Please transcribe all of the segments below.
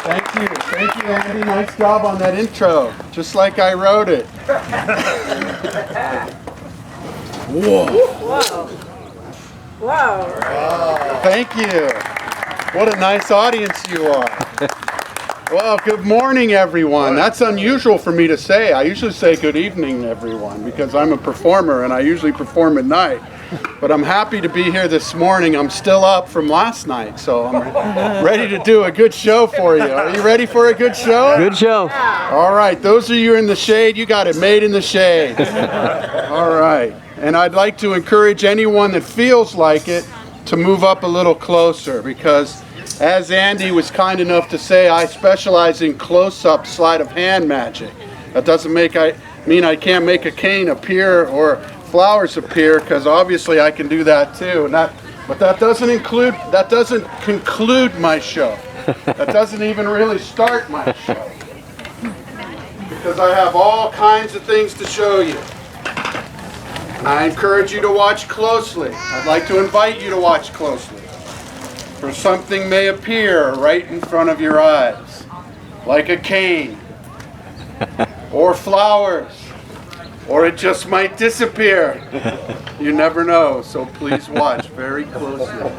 Thank you, Andy. Nice job on that intro, just like I wrote it. Whoa. Whoa. Whoa. Thank you. What a nice audience you are. Well, good morning, everyone. That's unusual for me to say. I usually say good evening, everyone, because I'm a performer and I usually perform at night. But I'm happy to be here this morning. I'm still up from last night, so I'm ready to do a good show for you. Are you ready for a good show? Good show. All right, those of you in the shade, you got it made in the shade. All right, and I'd like to encourage anyone that feels like it to move up a little closer, because as Andy was kind enough to say, I specialize in close-up sleight of hand magic. That doesn't mean I can't make a cane appear or flowers appear, because obviously I can do that too. But that doesn't conclude my show. That doesn't even really start my show, because I have all kinds of things to show you. And I encourage you to watch closely. I'd like to invite you to watch closely, for something may appear right in front of your eyes, like a cane, or flowers, or it just might disappear. You never know, so please watch very closely.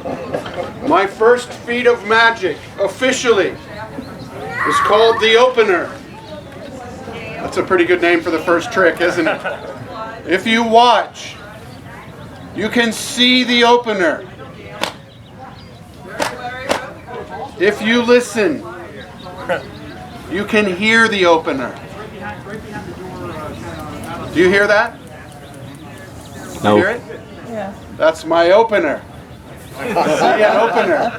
My first feat of magic, officially, is called the opener. That's a pretty good name for the first trick, isn't it? If you watch, you can see the opener. If you listen, you can hear the opener. Do you hear that? No. You hear it? Yeah. That's my opener. See, an opener.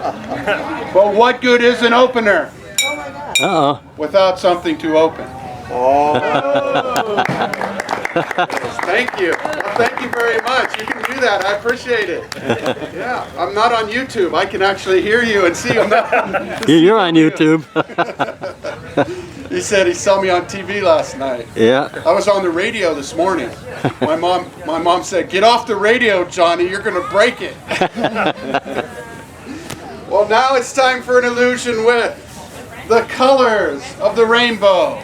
But what good is an opener Oh my God. Uh-oh. without something to open? Oh. Thank you. Well, thank you very much. You can do that. I appreciate it. Yeah, I'm not on YouTube. I can actually hear you and see you. You're on YouTube. He said he saw me on TV last night. Yeah. I was on the radio this morning. My mom said, "Get off the radio, Johnny. You're going to break it." Well, now it's time for an illusion with the colors of the rainbow.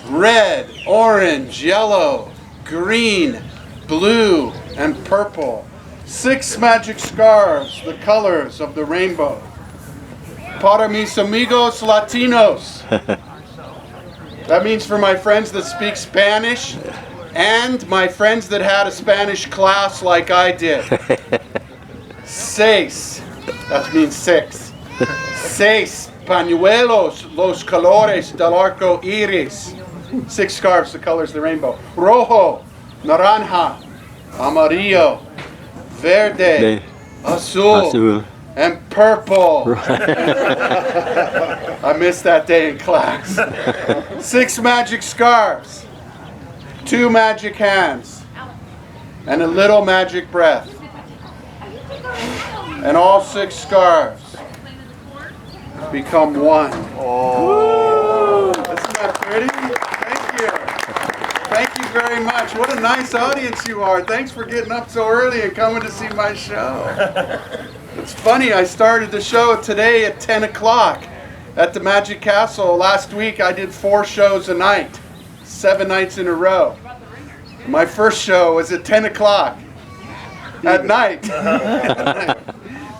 Red, orange, yellow, green, blue, and purple. 6 magic scarves, the colors of the rainbow. Para mis amigos Latinos. That means for my friends that speak Spanish and my friends that had a Spanish class like I did. 6. That means 6. 6 pañuelos, los colores del arco iris. 6 scarves, the colors of the rainbow. Rojo, naranja, amarillo, verde, azul, and purple. I missed that day in class. 6 magic scarves, 2 magic hands, and a little magic breath. And all 6 scarves become one. Oh, isn't that pretty? Thank you. Thank you very much. What a nice audience you are. Thanks for getting up so early and coming to see my show. It's funny, I started the show today at 10 o'clock at the Magic Castle. Last week I did 4 shows a night, 7 nights in a row. My first show was at 10 o'clock at night.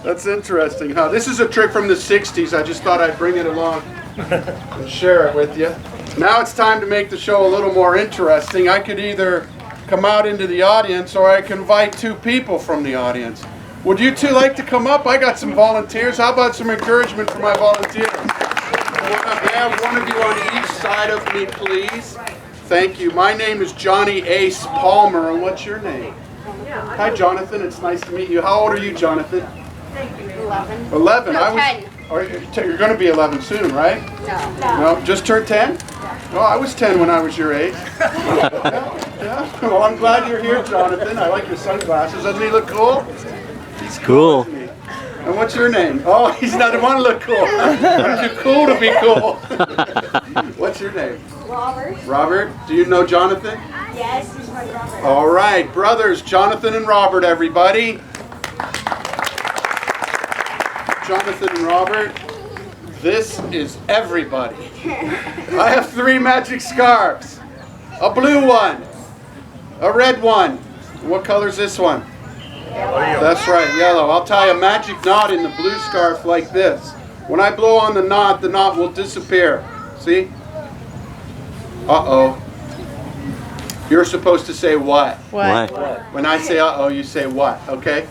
That's interesting, huh? This is a trick from the 60s. I just thought I'd bring it along and share it with you. Now it's time to make the show a little more interesting. I could either come out into the audience or I can invite 2 people from the audience. Would you 2 like to come up? I got some volunteers. How about some encouragement for my volunteers? May I have one of you on each side of me, please? Thank you. My name is Johnny Ace Palmer, and what's your name? Hi, Jonathan. It's nice to meet you. How old are you, Jonathan? 11. 11. No, 10. You're going to be 11 soon, right? No. No, just turned 10? Oh, I was 10 when I was your age. Yeah. Well, I'm glad you're here, Jonathan. I like your sunglasses. Doesn't he look cool? He's Cool. And what's your name? Oh, he's not the one to look cool. I'm too cool to be cool. What's your name? Robert. Robert. Do you know Jonathan? Yes, he's my brother. All right, brothers, Jonathan and Robert, everybody. Jonathan and Robert, This is everybody. I have 3 magic scarves. A blue one, a red one. What color is this one? That's right, yellow. I'll tie a magic knot in the blue scarf like this. When I blow on the knot will disappear. See? Uh-oh. You're supposed to say what? What? When I say uh-oh, you say what, okay?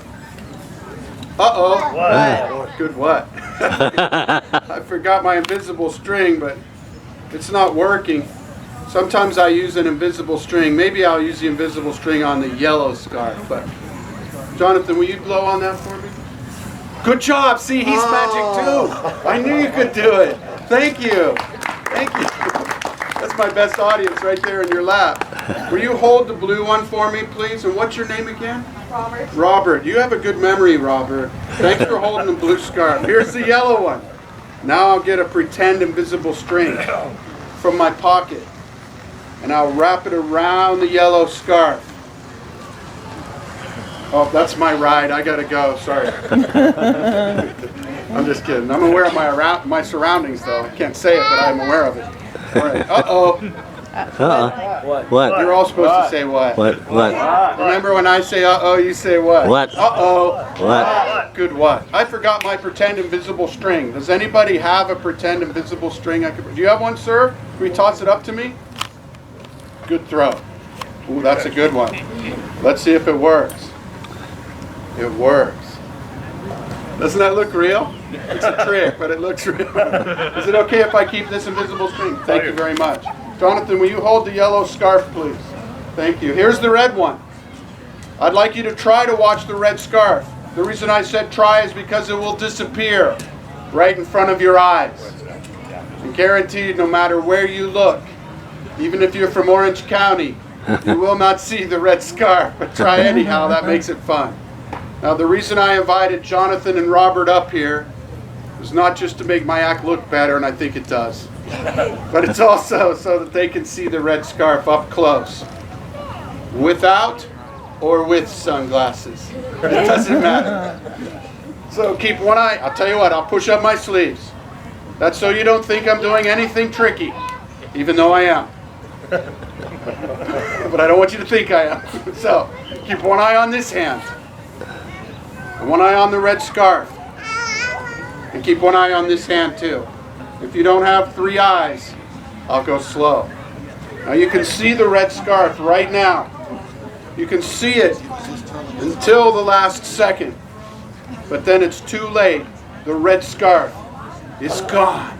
Uh-oh. What? Good what? I forgot my invisible string, but it's not working. Sometimes I use an invisible string. Maybe I'll use the invisible string on the yellow scarf, but Jonathan, will you blow on that for me? Good job. See, he's magic too. I knew you could do it. Thank you. Thank you. That's my best audience right there in your lap. Will you hold the blue one for me, please? And what's your name again? Robert. Robert. You have a good memory, Robert. Thanks for holding the blue scarf. Here's the yellow one. Now I'll get a pretend invisible string from my pocket, and I'll wrap it around the yellow scarf. Oh, that's my ride. I gotta go. Sorry. I'm just kidding. I'm aware of my surroundings, though. I can't say it, but I'm aware of it. All right. Uh-oh. What? You're all supposed to say what? What? Remember when I say uh-oh, you say what? What? Uh-oh. What? Good what? I forgot my pretend invisible string. Does anybody have a pretend invisible string? Do you have one, sir? Can we toss it up to me? Good throw. Ooh, that's a good one. Let's see if it works. It works. Doesn't that look real? It's a trick, but it looks real. Is it okay if I keep this invisible string? Thank you very much. Jonathan, will you hold the yellow scarf, please? Thank you. Here's the red one. I'd like you to try to watch the red scarf. The reason I said try is because it will disappear right in front of your eyes. And guaranteed, no matter where you look, even if you're from Orange County, you will not see the red scarf. But try anyhow, that makes it fun. Now, the reason I invited Jonathan and Robert up here is not just to make my act look better, and I think it does, but it's also so that they can see the red scarf up close, without or with sunglasses. It doesn't matter. So keep one eye. I'll tell you what, I'll push up my sleeves. That's so you don't think I'm doing anything tricky, even though I am. But I don't want you to think I am. So keep one eye on this hand. And one eye on the red scarf. And keep one eye on this hand too. If you don't have 3 eyes, I'll go slow. Now you can see the red scarf right now. You can see it until the last second. But then it's too late. The red scarf is gone.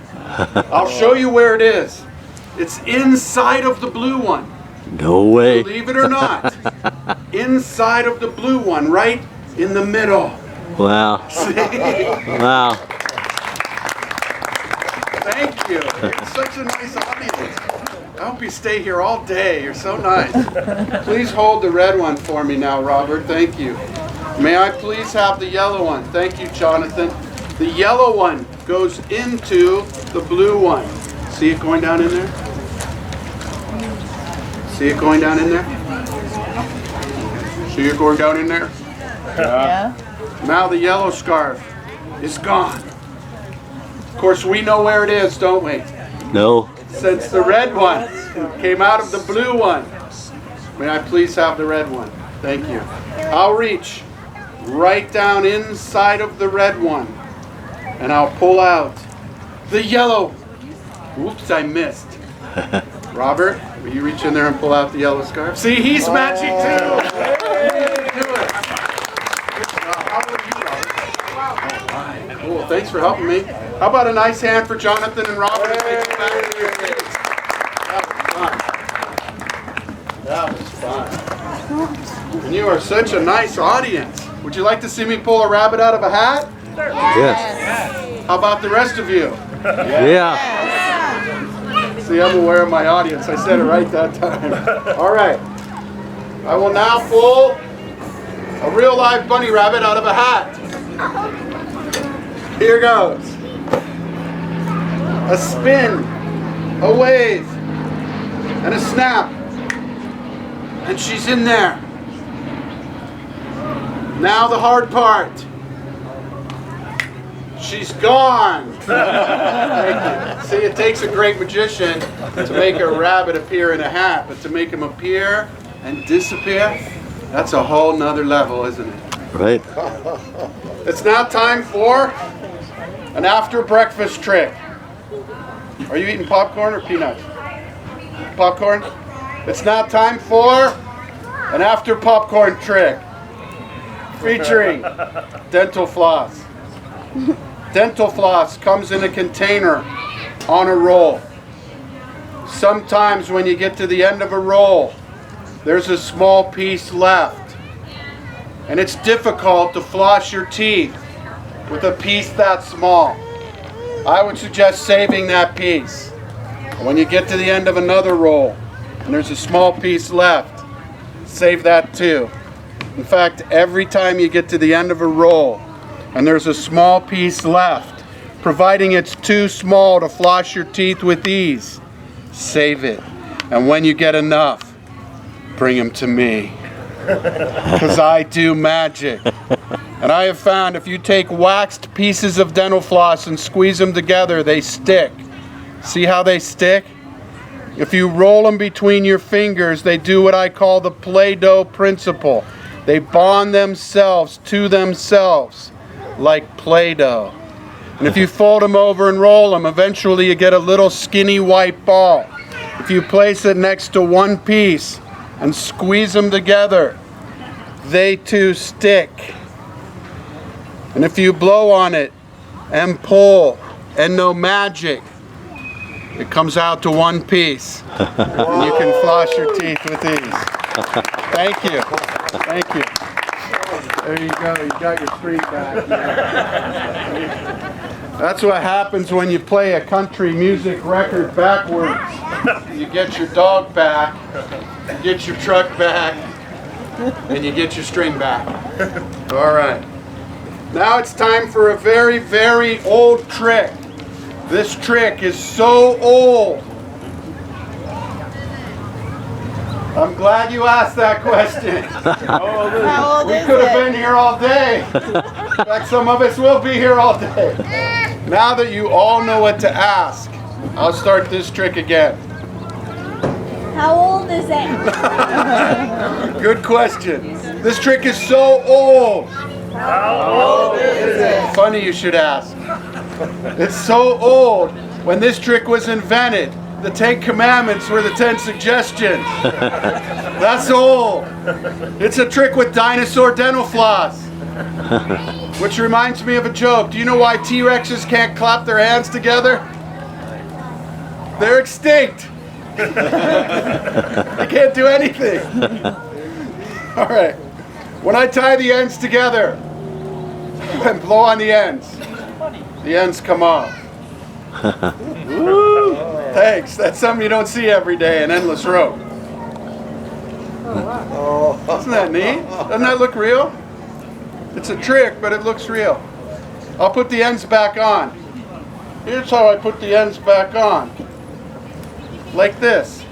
I'll show you where it is. It's inside of the blue one. No way. Believe it or not. Inside of the blue one, right in the middle. Wow. See? Wow. Thank you. You're such a nice audience. I hope you stay here all day. You're so nice. Please hold the red one for me now, Robert. Thank you. May I please have the yellow one? Thank you, Jonathan. The yellow one goes into the blue one. See it going down in there? See it going down in there? See it going down in there? Yeah. Now the yellow scarf is gone. Of course, we know where it is, don't we? No. Since the red one came out of the blue one. May I please have the red one? Thank you. I'll reach right down inside of the red one, and I'll pull out the yellow. Oops, I missed. Robert, will you reach in there and pull out the yellow scarf? See, he's magic too. Cool, thanks for helping me. How about a nice hand for Jonathan and Robert as they come back to their seats? That was fun. And you are such a nice audience. Would you like to see me pull a rabbit out of a hat? Yes. How about the rest of you? Yeah. See, I'm aware of my audience. I said it right that time. All right. I will now pull a real live bunny rabbit out of a hat. Here goes. A spin, a wave, and a snap. And she's in there. Now the hard part. She's gone. Thank you. See, it takes a great magician to make a rabbit appear in a hat, but to make him appear and disappear, that's a whole nother level, isn't it? Right. It's now time for an after breakfast trick. Are you eating popcorn or peanuts? Popcorn? It's now time for an after popcorn trick featuring dental floss. Dental floss comes in a container on a roll. Sometimes when you get to the end of a roll, there's a small piece left. And it's difficult to floss your teeth with a piece that small. I would suggest saving that piece. When you get to the end of another roll and there's a small piece left, save that too. In fact, every time you get to the end of a roll and there's a small piece left, providing it's too small to floss your teeth with ease, save it. And when you get enough, bring them to me. Because I do magic. And I have found if you take waxed pieces of dental floss and squeeze them together, they stick. See how they stick? If you roll them between your fingers, they do what I call the Playdough Principle. They bond themselves to themselves like Play-Doh. And if you fold them over and roll them, eventually you get a little skinny white ball. If you place it next to one piece and squeeze them together, they too stick. And if you blow on it and pull and no magic, it comes out to one piece. And you can floss your teeth with these. Thank you. Thank you. There you go. You got your street back. That's what happens when you play a country music record backwards. You get your dog back, you get your truck back, and you get your string back. All right. Now it's time for a very, very old trick. This trick is so old. I'm glad you asked that question. How old We is could have it? been here all day. In fact, some of us will be here all day. Now that you all know what to ask, I'll start this trick again. How old is it? Good question. This trick is so old. How old is it? Funny you should ask. It's so old. When this trick was invented, the 10 Commandments were the 10 suggestions. That's old. It's a trick with dinosaur dental floss. Which reminds me of a joke. Do you know why T-Rexes can't clap their hands together? They're extinct. They can't do anything. All right. When I tie the ends together and blow on the ends come off. Thanks. That's something you don't see every day, an endless rope. Isn't that neat? Doesn't that look real? It's a trick, but it looks real. I'll put the ends back on. Here's how I put the ends back on. Like this.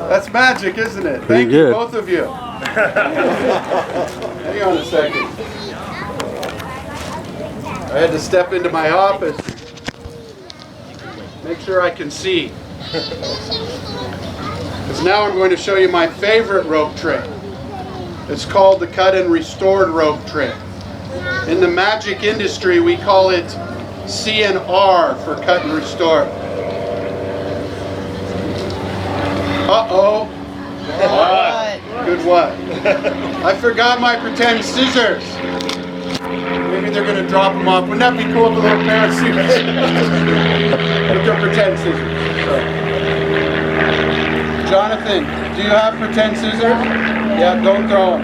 That's magic, isn't it? Pretty Thank you, good. both of you. Hang on a second. I had to step into my office. Make sure I can see. Because now I'm going to show you my favorite rope trick. It's called the cut and restored rope trick. In the magic industry, we call it CNR for cut and restore. Uh-oh. What? Good what? I forgot my pretend scissors. Maybe they're going to drop them off. Wouldn't that be cool with a little pair of scissors? With their pretend scissors. Jonathan, do you have pretend scissors? Yeah, don't throw them.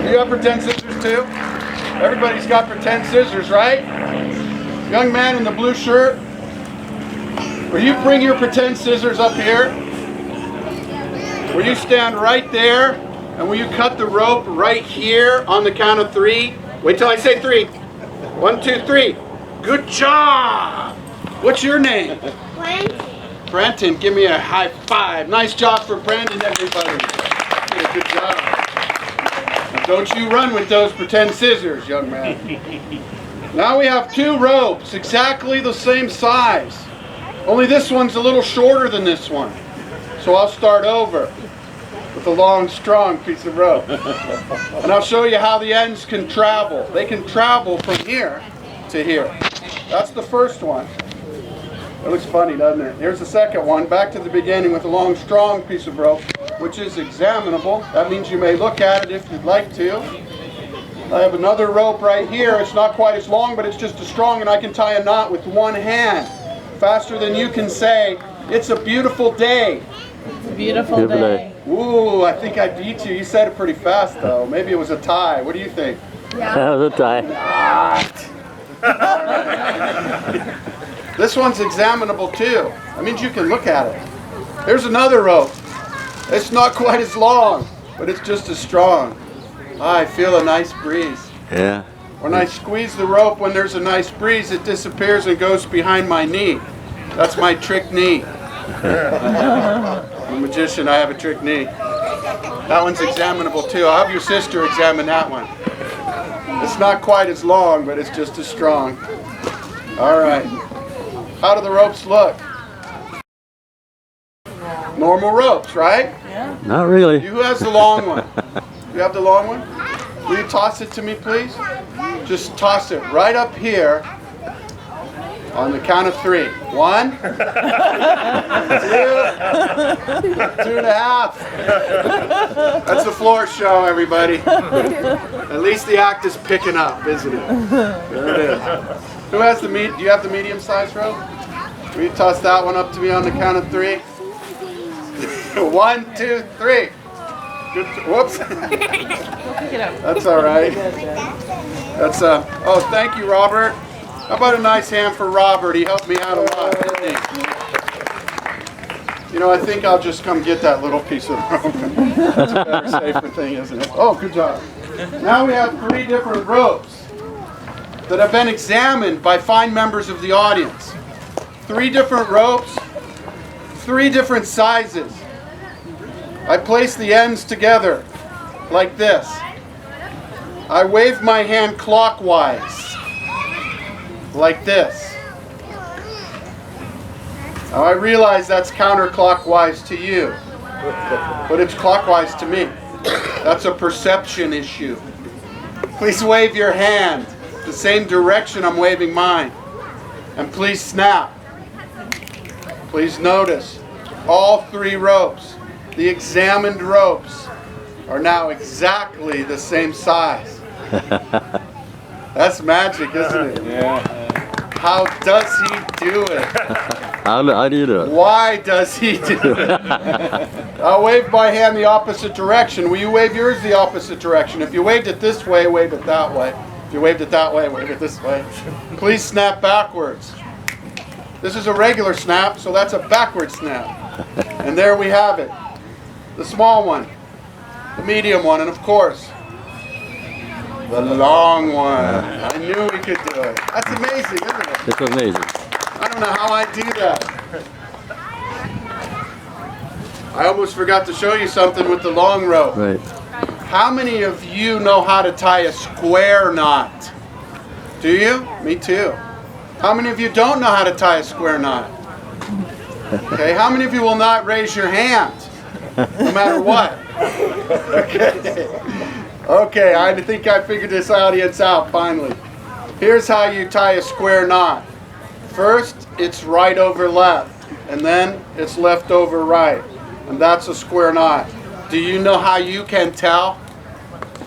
Do you have pretend scissors too? Everybody's got pretend scissors, right? Young man in the blue shirt, will you bring your pretend scissors up here? Will you stand right there and will you cut the rope right here on the count of 3? Wait till I say 3. 1, 2, 3. Good job! What's your name? Brenton, give me a high five. Nice job for Brandon, everybody. Good job. Don't you run with those pretend scissors, young man. Now we have 2 ropes, exactly the same size. Only this one's a little shorter than this one. So I'll start over with a long, strong piece of rope. And I'll show you how the ends can travel. They can travel from here to here. That's the first one. It looks funny, doesn't it? Here's the second one, back to the beginning with a long, strong piece of rope, which is examinable. That means you may look at it if you'd like to. I have another rope right here. It's not quite as long, but it's just as strong, and I can tie a knot with one hand. Faster than you can say, "It's a beautiful day." It's a beautiful day. Ooh, I think I beat you. You said it pretty fast, though. Maybe it was a tie. What do you think? That was a tie. This one's examinable too. That means you can look at it. Here's another rope. It's not quite as long, but it's just as strong. I feel a nice breeze. Yeah. When I squeeze the rope, when there's a nice breeze, it disappears and goes behind my knee. That's my trick knee. I'm a magician, I have a trick knee. That one's examinable too. I'll have your sister examine that one. It's not quite as long, but it's just as strong. All right. How do the ropes look? Normal ropes, right? Yeah. Not really. Who has the long one? You have the long one? Will you toss it to me, please? Just toss it right up here on the count of 3. 1, 2, 2.5. That's the floor show, everybody. At least the act is picking up, isn't it? There it is. Who has the do you have the medium-sized rope? Will you toss that one up to me on the count of 3? 1, 2, 3. Good. Whoops. Pick it up. That's all right. That's oh, thank you, Robert. How about a nice hand for Robert? He helped me out a lot, didn't he? You know, I think I'll just come get that little piece of rope. That's a better, safer thing, isn't it? Oh, good job. Now we have 3 different ropes that have been examined by fine members of the audience. 3 different ropes, 3 different sizes. I place the ends together like this. I wave my hand clockwise like this. Now I realize that's counterclockwise to you, but it's clockwise to me. That's a perception issue. Please wave your hand the same direction I'm waving mine. And please snap. Please notice all 3 ropes, the examined ropes, are now exactly the same size. That's magic, isn't it? Yeah. How does he do it? How do you do it? Why does he do it? I'll wave my hand the opposite direction. Will you wave yours the opposite direction? If you waved it this way, wave it that way. If you waved it that way, wave it this way. Please snap backwards. This is a regular snap, so that's a backward snap. And there we have it. The small one, the medium one, and of course, the long one. I knew we could do it. That's amazing, isn't it? It's amazing. I don't know how I do that. I almost forgot to show you something with the long rope. Right. How many of you know how to tie a square knot? Do you? Me too. How many of you don't know how to tie a square knot? Okay, how many of you will not raise your hand? No matter what. Okay. Okay, I think I figured this audience out finally. Here's how you tie a square knot. First, it's right over left, and then it's left over right. And that's a square knot. Do you know how you can tell?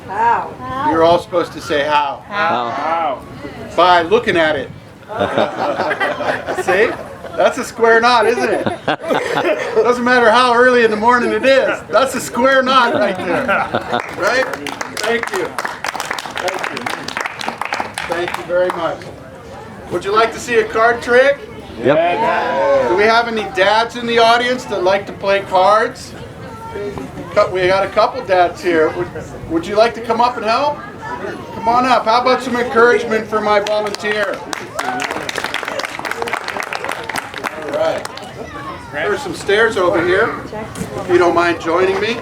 How? You're all supposed to say how. How? By looking at it. See? That's a square knot, isn't it? Doesn't matter how early in the morning it is. That's a square knot right there. Right? Thank you. Thank you. Thank you very much. Would you like to see a card trick? Yep. Do we have any dads in the audience that like to play cards? We got a couple dads here. Would you like to come up and help? Come on up. How about some encouragement for my volunteer? All right. There's some stairs over here, if you don't mind joining me.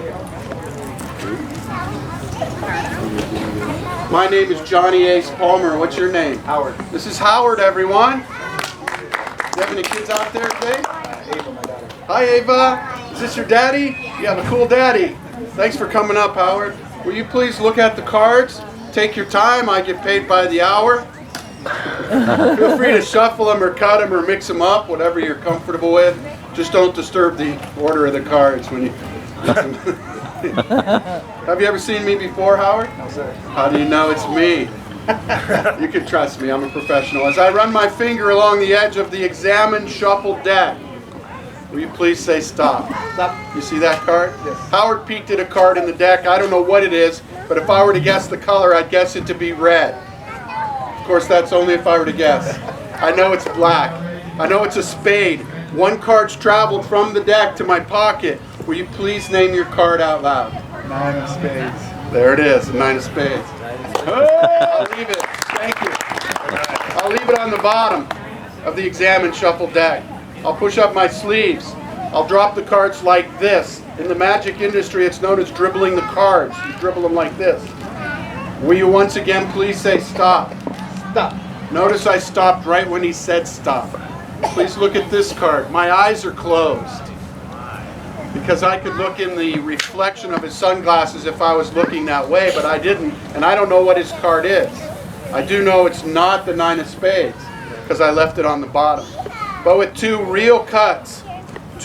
My name is Johnny Ace Palmer. What's your name? Howard. This is Howard, everyone. Do you have any kids out there today? Ava, my daughter. Hi, Ava. Is this your daddy? You have a cool daddy. Thanks for coming up, Howard. Will you please look at the cards? Take your time. I get paid by the hour. Feel free to shuffle them or cut them or mix them up, whatever you're comfortable with. Just don't disturb the order of the cards when you mix them. Have you ever seen me before, Howard? No, sir. How do you know it's me? You can trust me, I'm a professional. As I run my finger along the edge of the examined shuffled deck, will you please say stop? Stop. You see that card? Yes. Howard peeked at a card in the deck. I don't know what it is, but if I were to guess the color, I'd guess it to be red. Of course, that's only if I were to guess. I know it's black. I know it's a spade. One card's traveled from the deck to my pocket. Will you please name your card out loud? 9 of spades. There it is, the 9 of spades. I'll leave it. Thank you. I'll leave it on the bottom of the examined shuffled deck. I'll push up my sleeves. I'll drop the cards like this. In the magic industry, it's known as dribbling the cards. You dribble them like this. Will you once again please say stop? Stop. Notice I stopped right when he said stop. Please look at this card. My eyes are closed because I could look in the reflection of his sunglasses if I was looking that way, but I didn't, and I don't know what his card is. I do know it's not the 9 of spades because I left it on the bottom. But with two real cuts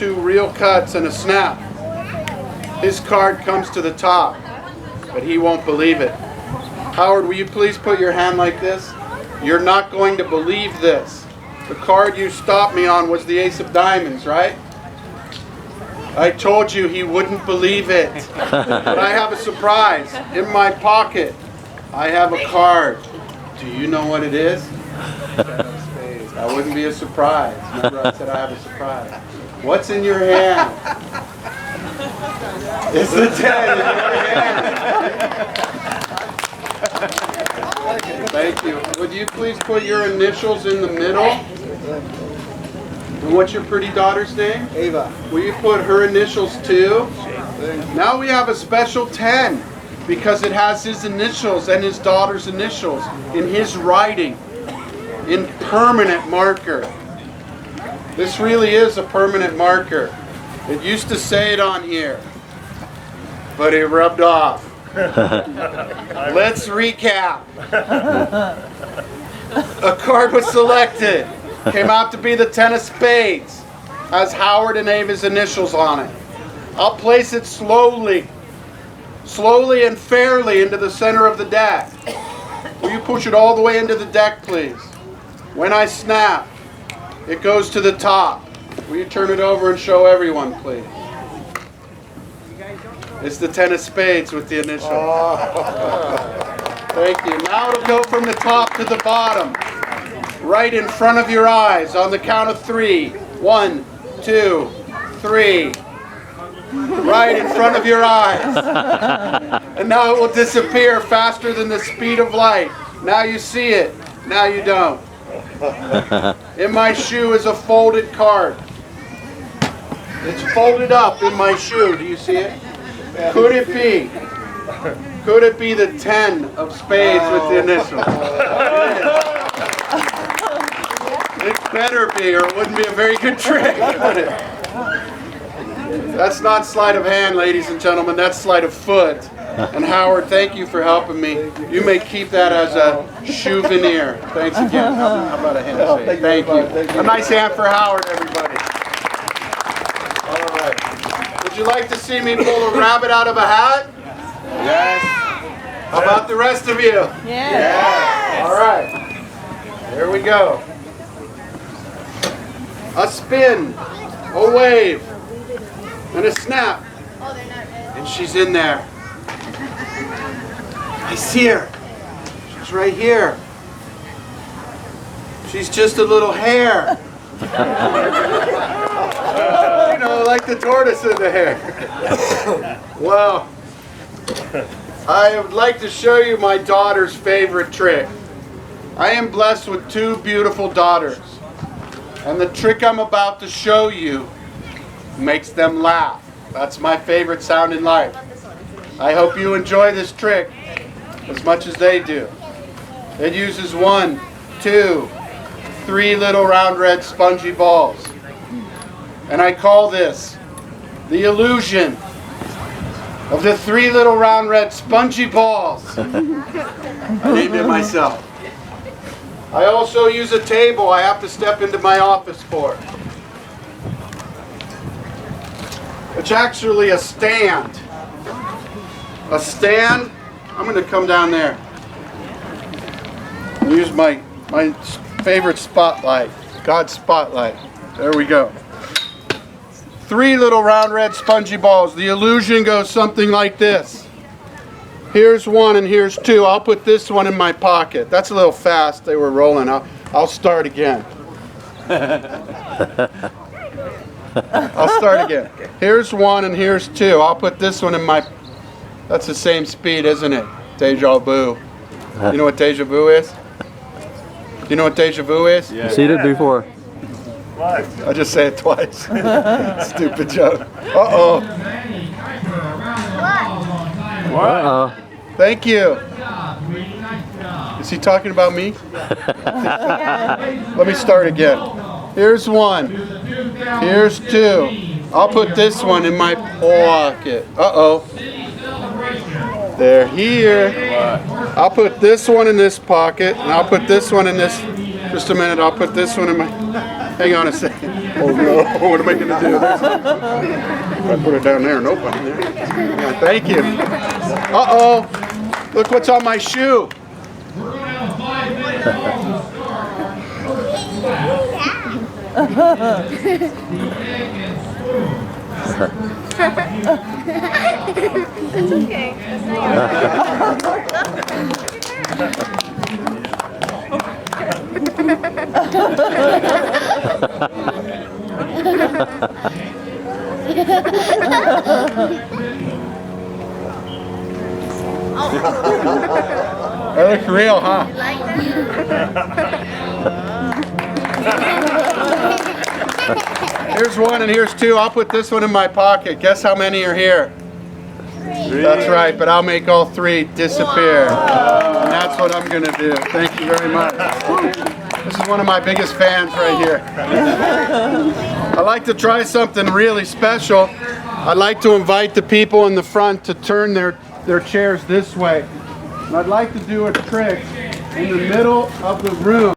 and a snap, his card comes to the top, but he won't believe it. Howard, will you please put your hand like this? You're not going to believe this. The card you stopped me on was the Ace of Diamonds, right? I told you he wouldn't believe it. But I have a surprise. In my pocket, I have a card. Do you know what it is? 10 of spades. That wouldn't be a surprise. Remember I said I have a surprise. What's in your hand? It's the 10 in your hand. Thank you. Would you please put your initials in the middle? And what's your pretty daughter's name? Ava. Will you put her initials too? Now we have a special 10 because it has his initials and his daughter's initials in his writing in permanent marker. This really is a permanent marker. It used to say it on here, but it rubbed off. Let's recap. A card was selected. Came out to be the 10 of spades. Has Howard and Ava's initials on it. I'll place it slowly and fairly into the center of the deck. Will you push it all the way into the deck, please? When I snap, it goes to the top. Will you turn it over and show everyone, please? It's the 10 of spades with the initial. Thank you. Now it'll go from the top to the bottom. Right in front of your eyes on the count of 3. 1, 2, 3. Right in front of your eyes. And now it will disappear faster than the speed of light. Now you see it. Now you don't. In my shoe is a folded card. It's folded up in my shoe. Do you see it? Could it be? Could it be the 10 of spades with the initials? It better be, or it wouldn't be a very good trick, would it? That's not sleight of hand, ladies and gentlemen. That's sleight of foot. And Howard, thank you for helping me. You may keep that as a souvenir. Thanks again. How about a handshake? Thank you. A nice hand for Howard, everybody. All right. Would you like to see me pull a rabbit out of a hat? Yes. How about the rest of you? Yes. All right. There we go. A spin, a wave, and a snap. And she's in there. I see her. She's right here. She's just a little hare. You know, like the tortoise in the hair. Well, I would like to show you my daughter's favorite trick. I am blessed with 2 beautiful daughters. And the trick I'm about to show you makes them laugh. That's my favorite sound in life. I hope you enjoy this trick as much as they do. It uses 1, 2, 3 little round red spongy balls. And I call this the illusion of the 3 little round red spongy balls. I named it myself. I also use a table I have to step into my office for. It's actually a stand. A stand. I'm going to come down there. Use my favorite spotlight. God's spotlight. There we go. 3 little round red spongy balls. The illusion goes something like this. Here's 1 and here's 2. I'll put this one in my pocket. That's a little fast. They were rolling. I'll start again. I'll start again. Here's 1 and here's 2. I'll put this one in my... That's the same speed, isn't it? Deja vu. You know what deja vu is? You know what deja vu is? You seen it before? I just say it twice. Stupid joke. Uh-oh. Uh-oh. Thank you. Is he talking about me? Let me start again. Here's 1. Here's 2. I'll put this one in my pocket. Uh-oh. They're here. I'll put this one in this pocket, and I'll put this one in this. Just a minute. I'll put this one in my... Hang on a second. Oh no, what am I going to do? I put it down there. Nope, I'm there. Yeah, thank you. Uh-oh. Look what's on my shoe. It's okay. That's That looks real, huh? Here's 1 and here's 2. I'll put this one in my pocket. Guess how many are here? 3. That's right, but I'll make all 3 disappear. And that's what I'm going to do. Thank you very much. This is one of my biggest fans right here. I like to try something really special. I'd like to invite the people in the front to turn their chairs this way. And I'd like to do a trick in the middle of the room.